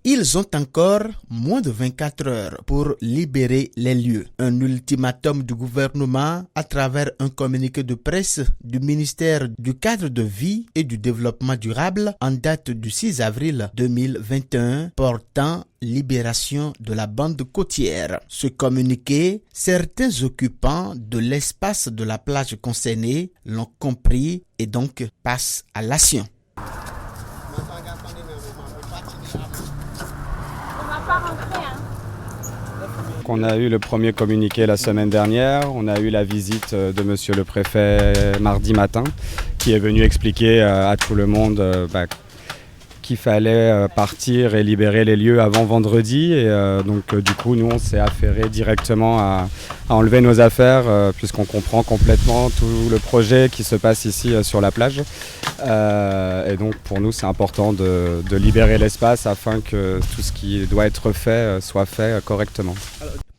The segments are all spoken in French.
Ils ont encore moins de 24 heures pour libérer les lieux. Un ultimatum du gouvernement à travers un communiqué de presse du ministère du Cadre de Vie et du Développement durable en date du 6 avril 2021 portant libération de la bande côtière. Ce communiqué, certains occupants de l'espace de la plage concernée l'ont compris et donc passent à l'action. On a eu le premier communiqué la semaine dernière, on a eu la visite de monsieur le préfet mardi matin qui est venu expliquer à tout le monde qu'il fallait partir et libérer les lieux avant vendredi et donc du coup nous on s'est affairé directement à enlever nos affaires puisqu'on comprend complètement tout le projet qui se passe ici sur la plage et donc pour nous c'est important de libérer l'espace afin que tout ce qui doit être fait soit fait correctement.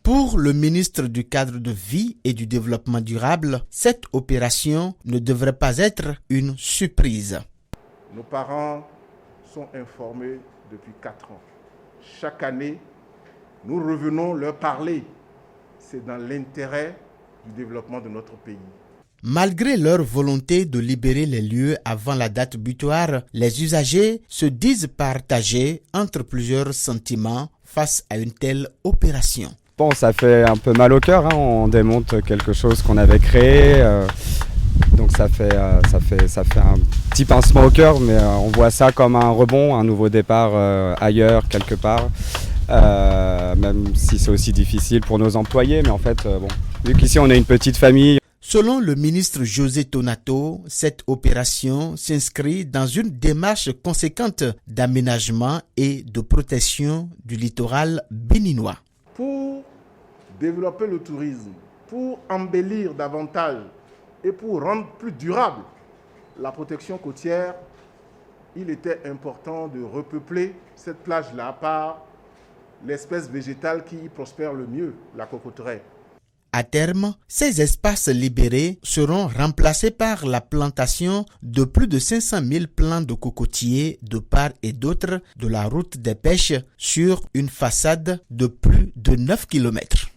Pour le ministre du Cadre de Vie et du Développement durable, cette opération ne devrait pas être une surprise. Nos parents sont informés depuis 4 ans. Chaque année, nous revenons leur parler. C'est dans l'intérêt du développement de notre pays. Malgré leur volonté de libérer les lieux avant la date butoir, les usagers se disent partagés entre plusieurs sentiments face à une telle opération. Bon, ça fait un peu mal au cœur, hein. On démonte quelque chose qu'on avait créé, donc ça fait un petit pincement au cœur, mais on voit ça comme un rebond, un nouveau départ ailleurs, quelque part, même si c'est aussi difficile pour nos employés, mais en fait, vu qu'ici on est une petite famille. Selon le ministre José Tonato, cette opération s'inscrit dans une démarche conséquente d'aménagement et de protection du littoral béninois. Pour développer le tourisme, pour embellir davantage et pour rendre plus durable la protection côtière, il était important de repeupler cette plage-là par l'espèce végétale qui y prospère le mieux, la cocotteraie. À terme, ces espaces libérés seront remplacés par la plantation de plus de 500 000 plants de cocotiers de part et d'autre de la route des pêches sur une façade de plus de 9 km.